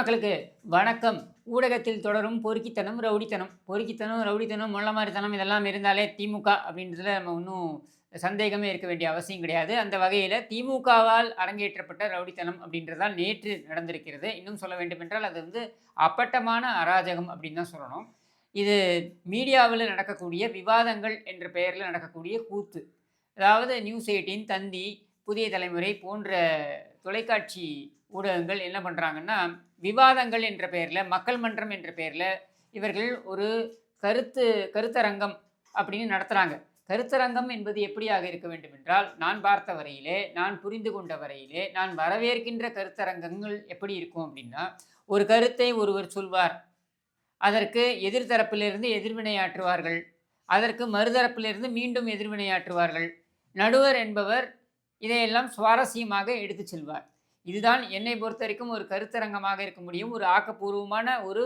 மக்களுக்கு வணக்கம். ஊடகத்தில் தொடரும் பொறுக்கித்தனம், ரவுடித்தனம். பொறுக்கித்தனம், ரவுடித்தனம், மொள்ளமாரித்தனம் இதெல்லாம் இருந்தாலே திமுக அப்படின்றதுல நம்ம ஒண்ணும் சந்தேகமே இருக்க வேண்டிய அவசியம் கிடையாது. அந்த வகையில திமுகவால் அரங்கேற்றப்பட்ட ரவுடித்தனம் அப்படின்றதால் நேற்று நடந்திருக்கிறது. இன்னும் சொல்ல வேண்டுமென்றால் அது அப்பட்டமான அராஜகம் அப்படின்னு தான் சொல்லணும். இது மீடியாவில நடக்கக்கூடிய விவாதங்கள் என்ற பெயர்ல நடக்கக்கூடிய கூத்து. அதாவது நியூஸ் 18, தந்தி, புதிய தலைமுறை போன்ற தொலைக்காட்சி ஊடகங்கள் என்ன பண்றாங்கன்னா, விவாதங்கள் என்ற பெயர்ல, மக்கள் மன்றம் என்ற பெயர்ல, இவர்கள் ஒரு கருத்து கருத்தரங்கம் அப்படின்னு நடத்துறாங்க. கருத்தரங்கம் என்பது எப்படியாக இருக்க வேண்டும் என்றால், நான் பார்த்த வரையிலே, நான் புரிந்து கொண்ட வரையிலே, நான் வரவேற்கின்ற கருத்தரங்கங்கள் எப்படி இருக்கும் அப்படின்னா, ஒரு கருத்தை ஒருவர் சொல்வார். அதற்கு எதிர்தரப்பிலிருந்து எதிர்வினையாற்றுவார்கள். அதற்கு மறுதரப்பிலிருந்து மீண்டும் எதிர்வினையாற்றுவார்கள். நடுவர் என்பவர் இதையெல்லாம் சுவாரஸ்யமாக எடுத்துச் செல்வார். இதுதான் என்னை பொறுத்தவரைக்கும் ஒரு கருத்தரங்கமாக இருக்க முடியும். ஒரு ஆக்கப்பூர்வமான ஒரு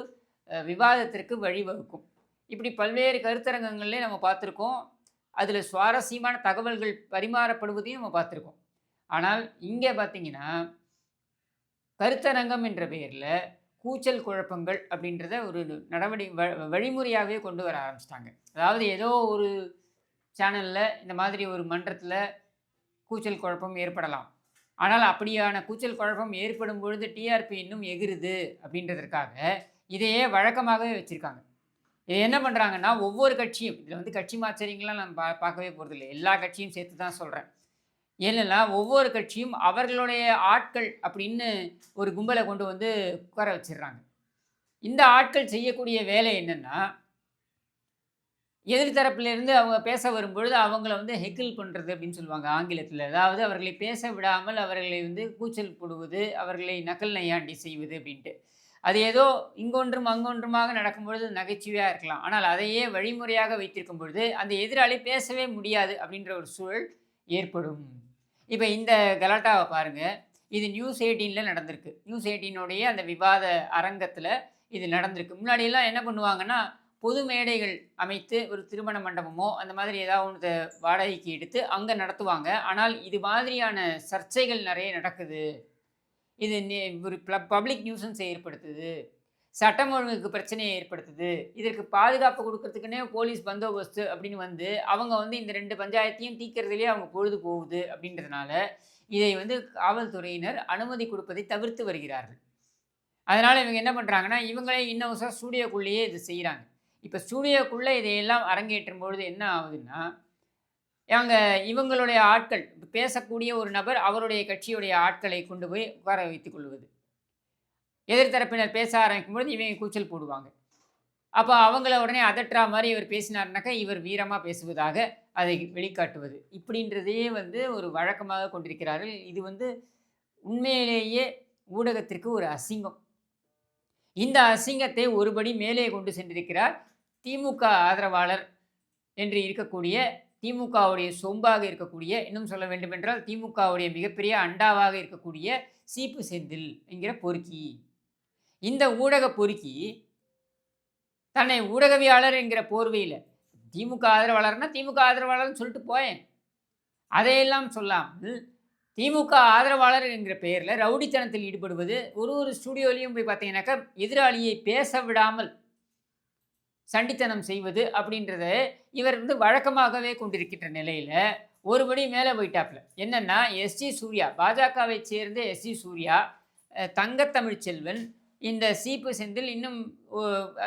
விவாதத்திற்கு வழிவகுக்கும். இப்படி பல்வேறு கருத்தரங்கங்கள்லே நம்ம பார்த்துருக்கோம். அதில சுவாரஸ்யமான தகவல்கள் பரிமாறப்படுவதையும் நம்ம பார்த்துருக்கோம். ஆனால் இங்கே பார்த்தீங்கன்னா, கருத்தரங்கம் என்ற பெயர்ல கூச்சல் குழப்பங்கள் அப்படின்றத ஒரு வழிமுறையாவே கொண்டு வர ஆரம்பிச்சுட்டாங்க. அதாவது ஏதோ ஒரு சேனல்ல இந்த மாதிரி ஒரு மன்றத்தில கூச்சல் குழப்பம் ஏற்படலாம். ஆனால் அப்படியான கூச்சல் குழப்பம் ஏற்படும் பொழுது டிஆர்பி இன்னும் எகிறுது அப்படின்றதற்காக இதையே வழக்கமாகவே வச்சுருக்காங்க. இதை என்ன பண்ணுறாங்கன்னா, ஒவ்வொரு கட்சியும் இதில் கட்சி மாச்சரியங்கள்லாம் நான் பார்க்கவே போகிறதில்ல. எல்லா கட்சியும் சேர்த்து தான் சொல்கிறேன். ஏன்னா ஒவ்வொரு கட்சியும் அவர்களுடைய ஆட்கள் அப்படின்னு ஒரு கும்பலை கொண்டு உட்கார வச்சிடுறாங்க. இந்த ஆட்கள் செய்யக்கூடிய வேலை என்னென்னா, எதிர்த்தரப்பிலிருந்து அவங்க பேச வரும்பொழுது அவங்கள ஹெக்கில் பண்ணுறது அப்படின்னு சொல்லுவாங்க ஆங்கிலத்தில். அதாவது அவர்களை பேச விடாமல் அவர்களை கூச்சல் போடுவது, அவர்களை நக்கல் நையாண்டி செய்வது அப்படின்ட்டு. அது ஏதோ இங்கொன்றும் அங்கொன்றுமாக நடக்கும்பொழுது நகைச்சுவையாக இருக்கலாம். ஆனால் அதையே வழிமுறையாக வைத்திருக்கும் பொழுது அந்த எதிராளி பேசவே முடியாது அப்படின்ற ஒரு சூழல் ஏற்படும். இப்போ இந்த கலாட்டாவை பாருங்கள். இது நியூஸ் 18ல் நடந்திருக்கு. நியூஸ் 18னுடைய அந்த விவாத அரங்கத்தில் இது நடந்திருக்கு. முன்னாடியெல்லாம் என்ன பண்ணுவாங்கன்னா, பொது மேடைகள் அமைத்து ஒரு திருமண மண்டபமோ அந்த மாதிரி ஏதாவது ஒன்று வாடகைக்கு எடுத்து அங்கே நடத்துவாங்க. ஆனால் இது மாதிரியான சர்ச்சைகள் நிறைய நடக்குது. இது ஒரு பப்ளிக் நியூசன்ஸை ஏற்படுத்துது, சட்டம் ஒழுங்குக்கு பிரச்சனையை ஏற்படுத்துது, இதற்கு பாதுகாப்பு கொடுக்கறதுக்குன்னே போலீஸ் பந்தோபஸ்து அப்படின்னு அவங்க இந்த 2 பஞ்சாயத்தையும் தீர்க்கறதுலேயே அவங்க பொழுது போகுது அப்படின்றதுனால இதை காவல்துறையினர் அனுமதி கொடுப்பதை தவிர்த்து வருகிறார்கள். அதனால் இவங்க என்ன பண்ணுறாங்கன்னா, இவங்களே இன்னும் ஸ்டூடியோக்குள்ளேயே இது செய்கிறாங்க. இப்போ ஸ்டூடியோக்குள்ளே இதையெல்லாம் அரங்கேற்றும் பொழுது என்ன ஆகுதுன்னா, இவங்களுடைய ஆட்கள் பேசக்கூடிய ஒரு நபர் அவருடைய கட்சியுடைய ஆட்களை கொண்டு போய் உட்கார வைத்துக் கொள்வது. எதிர்த்தரப்பினர் பேச ஆரம்பிக்கும் பொழுது இவங்க கூச்சல் போடுவாங்க. அப்போ அவங்கள உடனே அதட்டுறா மாதிரி இவர் பேசினார்னாக்கா இவர் வீரமாக பேசுவதாக அதை வெளிக்காட்டுவது. இப்படின்றதே ஒரு வழக்கமாக கொண்டிருக்கிறார்கள். இது உண்மையிலேயே ஊடகத்திற்கு ஒரு அசிங்கம். இந்த அசிங்கத்தை ஒருபடி மேலே கொண்டு சென்றிருக்கிறார் திமுக ஆதரவாளர் என்று இருக்கக்கூடிய, திமுகவுடைய சொம்பாக இருக்கக்கூடிய, இன்னும் சொல்ல வேண்டுமென்றால் திமுகவுடைய மிகப்பெரிய அண்டாவாக இருக்கக்கூடிய சீப்பு செந்தில் என்கிற பொறுக்கி. இந்த ஊடக பொறுக்கி தன்னை ஊடகவியாளர் என்கிற போர்வையில் திமுக ஆதரவாளர்னா திமுக ஆதரவாளர்னு சொல்லிட்டு போயேன். அதையெல்லாம் சொல்லாமல் திமுக ஆதரவாளர் என்கிற பெயரில் ரவுடித்தனத்தில் ஈடுபடுவது, ஒரு ஸ்டூடியோலையும் போய் பார்த்தீங்கன்னாக்கா எதிராளியை பேச விடாமல் சண்டித்தனம் செய்வது அப்படின்றத இவர் வழக்கமாகவே கொண்டிருக்கின்ற நிலையில் ஒருபடி மேலே போயிட்டாப்புல. என்னென்னா, எஸ்ஜி சூர்யா, பாஜகவை சேர்ந்த எஸ்ஜி சூர்யா, தங்கத்தமிழ்ச்செல்வன், இந்த சீப்பு செந்தில், இன்னும்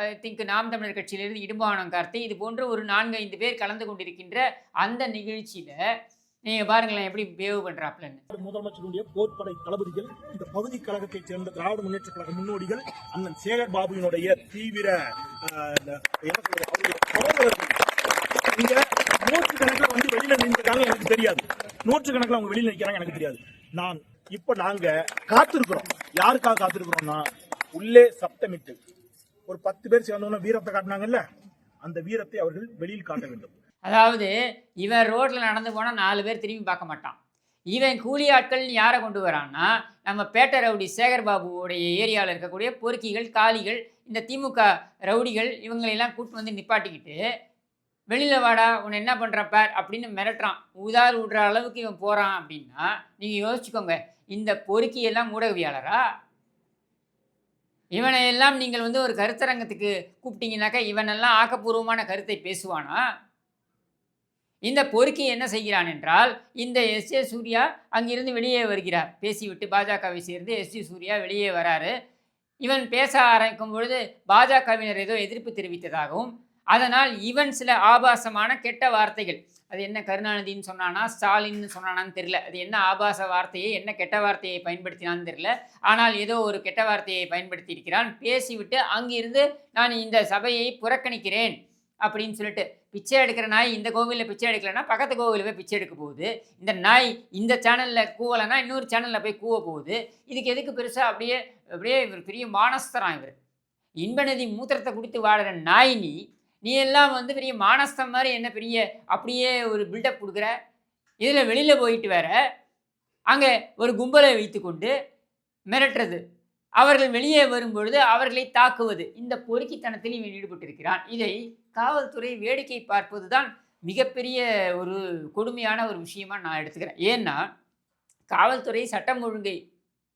ஐ திங்க் நாம் தமிழர் கட்சியிலிருந்து இடும்பானம் கார்த்தி, இது போன்ற ஒரு 4-5 பேர் கலந்து கொண்டிருக்கின்ற அந்த நிகழ்ச்சியில் நீங்கள் பாருங்களேன் எப்படி பிஹேவ் பண்ணுறாப்புலன்னு. முதலமைச்சருடைய போர்ப்படை தளபதிகள், இந்த பகுதி கழகத்தைச் சேர்ந்த திராவிட முன்னேற்ற கழக முன்னோடிகள், அண்ணன் சேகர் பாபுவினுடைய தீவிர இங்க நூற்றுக்கணக்கில் வெளியில நின்றுருக்காங்க எனக்கு தெரியாது. நூற்றுக்கணக்கில் அவங்க வெளியில நிற்கிறாங்க எனக்கு தெரியாது. நாங்க காத்திருக்கிறோம். யாருக்காக காத்திருக்கிறோம்னா, உள்ளே சப்தமிட்டு ஒரு 10 பேர் சேர்ந்தவங்க வீரத்தை காட்டினாங்கல்ல, அந்த வீரத்தை அவர்கள் வெளியில் காட்ட வேண்டும். அதாவது இவன் ரோட்டில் நடந்து போனால் 4 பேர் திரும்பி பார்க்க மாட்டான். இவன் கூலி ஆட்கள் யாரை கொண்டு வரான்னா, நம்ம பேட்டை ரவுடி சேகர் பாபுவோடைய ஏரியாவில் இருக்கக்கூடிய பொறுக்கிகள், காளிகள், இந்த திமுக ரவுடிகள் இவங்களெல்லாம் கூட்டு நிப்பாட்டிக்கிட்டு, வெளியில் வாடா உன்னை என்ன பண்ணுறப்ப அப்படின்னு மிரட்டுறான். உதார் விடுற அளவுக்கு இவன் போகிறான் அப்படின்னா நீங்கள் யோசிச்சுக்கோங்க, இந்த பொறுக்கியெல்லாம் ஊடகவியாளரா? இவனை எல்லாம் நீங்கள் வந்து ஒரு கருத்தரங்கத்துக்கு கூப்பிட்டீங்கன்னாக்கா, இவனெல்லாம் ஆக்கப்பூர்வமான கருத்தை பேசுவானா? இந்த பொறுக்கி என்ன செய்கிறான் என்றால், இந்த எஸ்.ஜே. சூர்யா அங்கிருந்து வெளியே வருகிறார். பேசிவிட்டு பாஜகவை சேர்ந்து எஸ்.ஜே. சூர்யா வெளியே வராரு. இவன் பேச ஆரம்பிக்கும் பொழுது பாஜகவினர் ஏதோ எதிர்ப்பு தெரிவித்ததாகவும், அதனால் இவன் சில ஆபாசமான கெட்ட வார்த்தைகள், அது என்ன கருணாநிதின்னு சொன்னானா, ஸ்டாலின்னு சொன்னானான்னு தெரியல. அது என்ன ஆபாச வார்த்தையை, என்ன கெட்ட வார்த்தையை பயன்படுத்தினான்னு தெரியல. ஆனால் ஏதோ ஒரு கெட்ட வார்த்தையை பயன்படுத்தி இருக்கிறான். பேசிவிட்டு அங்கிருந்து நான் இந்த சபையை புறக்கணிக்கிறேன் அப்படின்னு சொல்லிட்டு, பிச்சை எடுக்கிற நாய் இந்த கோவிலில் பிச்சை எடுக்கலைன்னா பக்கத்து கோவிலில் போய் பிச்சை எடுக்க போகுது. இந்த நாய் இந்த சேனலில் கூவலைன்னா இன்னொரு சேனலில் போய் கூவ போகுது. இதுக்கு எதுக்கு பெருசாக அப்படியே அப்படியே இவர் பெரிய மானஸ்தரான் இவர். இன்பநிதி மூத்திரத்தை குடித்து வாடுற நாய் நீ. நீ எல்லாம் வந்து பெரிய மானஸ்தம் மாதிரி என்ன பெரிய அப்படியே ஒரு பில்டப் கொடுக்குற. இதில் வெளியில் போயிட்டு வேற அங்கே ஒரு கும்பலை வைத்துக்கொண்டு மிரட்டுறது, அவர்கள் வெளியே வரும்பொழுது அவர்களை தாக்குவது, இந்த பொறுக்கித்தனத்தில் இவன் ஈடுபட்டிருக்கிறான். இதை காவல்துறை வேடிக்கை பார்ப்பது தான் மிகப்பெரிய ஒரு கொடுமையான ஒரு விஷயமா நான் எடுத்துக்கிறேன். ஏன்னா காவல்துறை சட்டம் ஒழுங்கை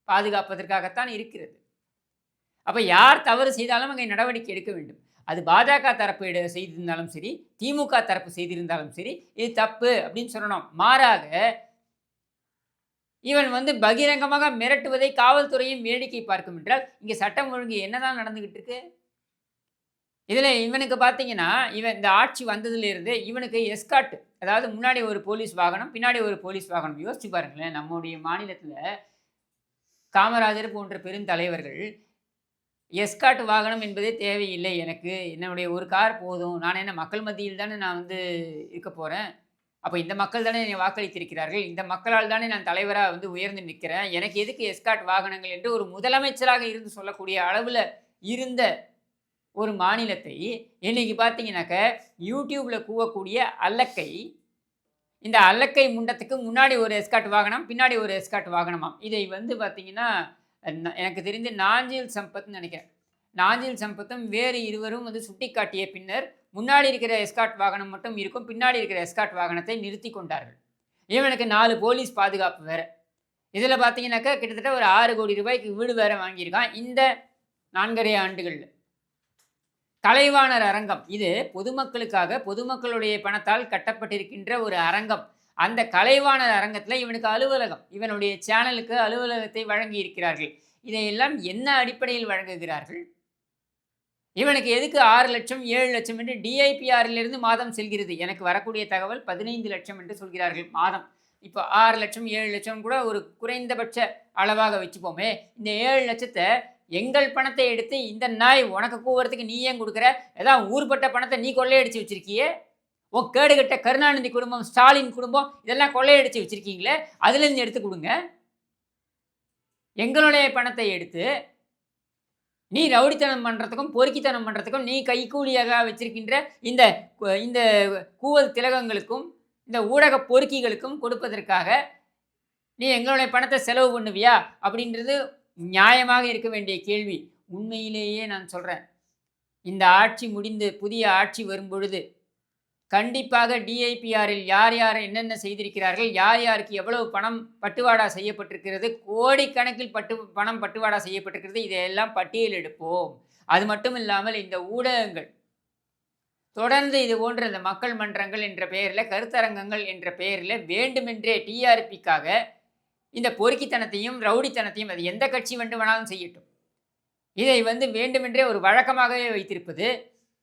பாதுகாப்பதற்காகத்தான் இருக்கிறது. அப்போ யார் தவறு செய்தாலும் அங்கே நடவடிக்கை எடுக்க வேண்டும். அது பாஜக தரப்பு செய்திருந்தாலும் சரி, திமுக தரப்பு செய்திருந்தாலும் சரி, இது தப்பு அப்படின்னு சொல்லணும். மாறாக இவன் வந்து பகிரங்கமாக மிரட்டுவதை காவல்துறையும் வேடிக்கை பார்க்கும் என்றால் இங்கே சட்டம் ஒழுங்கு என்னதான் நடந்துகிட்டு இருக்கு? இதில் இவனுக்கு பார்த்தீங்கன்னா, இவன் இந்த ஆட்சி வந்ததுலேருந்து இவனுக்கு எஸ்கார்ட், அதாவது முன்னாடி ஒரு போலீஸ் வாகனம், பின்னாடி ஒரு போலீஸ் வாகனம். யோசிச்சு பாருங்களேன், நம்முடைய மாநிலத்தில் காமராஜர் போன்ற பெருந்தலைவர்கள் எஸ்கார்ட் வாகனம் என்பதே தேவையில்லை, எனக்கு என்னுடைய ஒரு கார் போதும், நான் என்ன மக்கள் மத்தியில் தானே நான் வந்து இருக்க போகிறேன், அப்போ இந்த மக்கள் தானே என்னை வாக்களித்திருக்கிறார்கள், இந்த மக்களால் தானே நான் தலைவராக வந்து உயர்ந்து நிற்கிறேன், எனக்கு எதுக்கு எஸ்கார்ட் வாகனங்கள் என்று ஒரு முதலமைச்சராக இருந்து சொல்லக்கூடிய அளவில் இருந்த ஒரு மாநிலத்தை இன்னைக்கு பார்த்தீங்கன்னாக்க யூடியூப்பில் கூவக்கூடிய அல்லக்கை, இந்த அல்லக்கை முண்டத்துக்கு முன்னாடி ஒரு எஸ்கார்ட் வாகனம், பின்னாடி ஒரு எஸ்கார்ட் வாகனமாம். இதை வந்து பார்த்தீங்கன்னா எனக்கு தெரிந்து நாஞ்சில் சம்பத்னு நினைக்கிறேன், நாஞ்சில் சம்பத்தும் வேறு இருவரும் வந்து சுட்டி காட்டிய பின்னர் முன்னாடி இருக்கிற எஸ்கார்ட் வாகனம் மட்டும் இருக்கும், பின்னாடி இருக்கிற எஸ்கார்ட் வாகனத்தை நிறுத்தி கொண்டார்கள். இவனுக்கு 4 போலீஸ் பாதுகாப்பு வேறு. இதில் பார்த்தீங்கன்னாக்கா கிட்டத்தட்ட ஒரு 6 கோடி ரூபாய்க்கு வீடு வேறு வாங்கியிருக்கான் இந்த 4.5 ஆண்டுகளில். கலைவாணர் அரங்கம், இது பொதுமக்களுக்காக பொதுமக்களுடைய பணத்தால் கட்டப்பட்டிருக்கின்ற ஒரு அரங்கம். அந்த கலைவாணர் அரங்கத்தில் இவனுக்கு அலுவலகம், இவனுடைய சேனலுக்கு அலுவலகத்தை வழங்கி இருக்கிறார்கள். இதையெல்லாம் என்ன அடிப்படையில் வழங்குகிறார்கள்? இவனுக்கு எதுக்கு 6 லட்சம் 7 லட்சம் என்று டிஐபிஆரிலிருந்து மாதம் செல்கிறது? எனக்கு வரக்கூடிய தகவல் 15 லட்சம் என்று சொல்கிறார்கள் மாதம். இப்போ 6 லட்சம் 7 லட்சம் கூட ஒரு குறைந்தபட்ச அளவாக வச்சுப்போமே. இந்த 7 லட்சத்தை எங்கள் பணத்தை எடுத்து இந்த நாய் உனக்கு கூவுறதுக்கு நீ ஏன் கொடுக்குற? ஏதாவது ஊர்பட்ட பணத்தை நீ கொள்ளையடிச்சு வச்சிருக்கியே. உன் கேடுகட்ட கருணாநிதி குடும்பம், ஸ்டாலின் குடும்பம் இதெல்லாம் கொள்ளையடிச்சு வச்சிருக்கீங்களே, அதுலேருந்து எடுத்து கொடுங்க. எங்களுடைய பணத்தை எடுத்து நீ ரவுடித்தனம் பண்ணுறதுக்கும் பொறுக்கித்தனம் பண்ணுறதுக்கும் நீ கைக்கூலியாக வச்சிருக்கின்ற இந்த இந்த கூவல் திலகங்களுக்கும் இந்த ஊடக பொறுக்கிகளுக்கும் கொடுப்பதற்காக நீ எங்களுடைய பணத்தை செலவு பண்ணுவியா அப்படின்றது நியாயமாக இருக்க வேண்டிய கேள்வி. உண்மையிலேயே நான் சொல்கிறேன், இந்த ஆட்சி முடிந்து புதிய ஆட்சி வரும்பொழுது கண்டிப்பாக டிஐபிஆரில் யார் யார் என்னென்ன செய்திருக்கிறார்கள், யார் யாருக்கு எவ்வளவு பணம் பட்டுவாடா செய்யப்பட்டிருக்கிறது, கோடிக்கணக்கில் பணம் பட்டுவாடா செய்யப்பட்டிருக்கிறது, இதையெல்லாம் பட்டியல் எடுப்போம். அது மட்டும் இல்லாமல் இந்த ஊடகங்கள் தொடர்ந்து இது போன்ற இந்த மக்கள் மன்றங்கள் என்ற பெயரில், கருத்தரங்கங்கள் என்ற பெயரில் வேண்டுமென்றே டிஆர்பிக்காக இந்த பொறுக்கித்தனத்தையும் ரவுடித்தனத்தையும், அது எந்த கட்சி வேண்டுமானாலும் செய்யட்டும், இதை வந்து வேண்டுமென்றே ஒரு வழக்கமாகவே வைத்திருப்பது,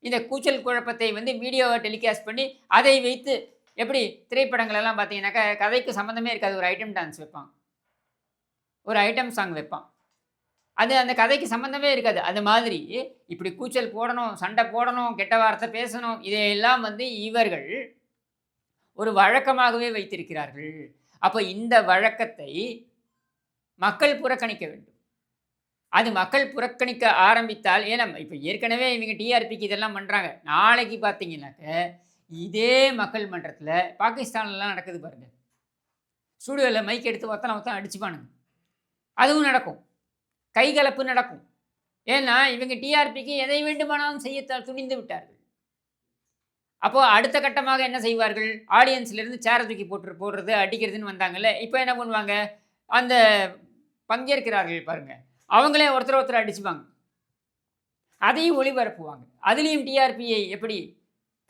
இந்த கூச்சல் குழப்பத்தை வந்து வீடியோவை டெலிகாஸ்ட் பண்ணி அதை வைத்து, எப்படி திரைப்படங்களெல்லாம் பார்த்தீங்கன்னாக்கா கதைக்கு சம்மந்தமே இருக்காது, ஒரு ஐட்டம் டான்ஸ் வைப்பான், ஒரு ஐட்டம் சாங் வைப்பான், அது அந்த கதைக்கு சம்மந்தமே இருக்காது. அது மாதிரி இப்படி கூச்சல் போடணும், சண்டை போடணும், கெட்ட வார்த்தை பேசணும், இதையெல்லாம் வந்து இவர்கள் ஒரு வழக்கமாகவே வைத்திருக்கிறார்கள். அப்போ இந்த வழக்கத்தை மக்கள் புறக்கணிக்க வேண்டும். அது மக்கள் புறக்கணிக்க ஆரம்பித்தால், ஏன்னா இப்போ ஏற்கனவே இவங்க டிஆர்பிக்கு இதெல்லாம் பண்ணுறாங்க, நாளைக்கு பார்த்தீங்கன்னாக்க இதே மக்கள் மன்றத்தில் பாகிஸ்தான்லாம் நடக்குது பாருங்கள், ஸ்டூடியோவில் மைக் எடுத்து ஒருத்தன் அடிச்சுப்பானுங்க, அதுவும் நடக்கும், கைகலப்பு நடக்கும். ஏன்னா இவங்க டிஆர்பிக்கு எதை வேண்டுமானாலும் செய்ய துணிந்து விட்டார்கள். அப்போது அடுத்த கட்டமாக என்ன செய்வார்கள்? ஆடியன்ஸ்லேருந்து சேரை தூக்கி போடுறது, அடிக்கிறதுன்னு வந்தாங்கல்ல, இப்போ என்ன பண்ணுவாங்க? அந்த பங்கேற்கிறார்கள் பாருங்கள், அவங்களே ஒருத்தர் அடிச்சுப்பாங்க. அதையும் ஒளிபரப்புவாங்க. அதிலேயும் டிஆர்பியை எப்படி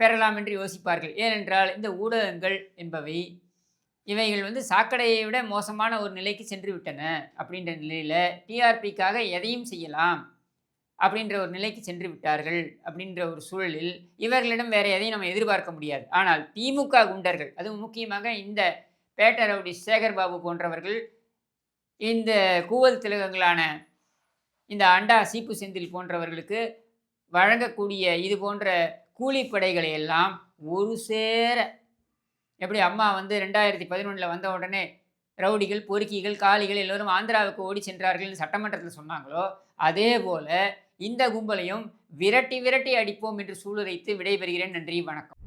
பெறலாம் என்று யோசிப்பார்கள். ஏனென்றால் இந்த ஊடகங்கள் என்பவை இவைகள் வந்து சாக்கடையை விட மோசமான ஒரு நிலைக்கு சென்று விட்டன. அப்படின்ற நிலையில டிஆர்பிக்காக எதையும் செய்யலாம். அப்படின்ற ஒரு நிலைக்கு சென்று விட்டார்கள். அப்படின்ற ஒரு சூழலில் இவர்களிடம் வேற எதையும் நம்ம எதிர்பார்க்க முடியாது. ஆனால் திமுக குண்டர்கள், அதுவும் முக்கியமாக இந்த பேட்ட ரவுடி சேகர் பாபு போன்றவர்கள், இந்த கூவல் திலகங்களான இந்த அண்டா சீப்பு செந்தில் போன்றவர்களுக்கு வழங்கக்கூடிய இது போன்ற கூலிப்படைகளை எல்லாம் ஒரு சேர எப்படி அம்மா வந்து 2011 வந்த உடனே ரவுடிகள், பொறுக்கிகள், காளிகள் எல்லோரும் ஆந்திராவுக்கு ஓடி சென்றார்கள்னு சட்டமன்றத்தில் சொன்னாங்களோ, அதே போல இந்த கும்பலையும் விரட்டி விரட்டி அடிப்போம் என்று சூளுரைத்து விடைபெறுகிறேன். நன்றி, வணக்கம்.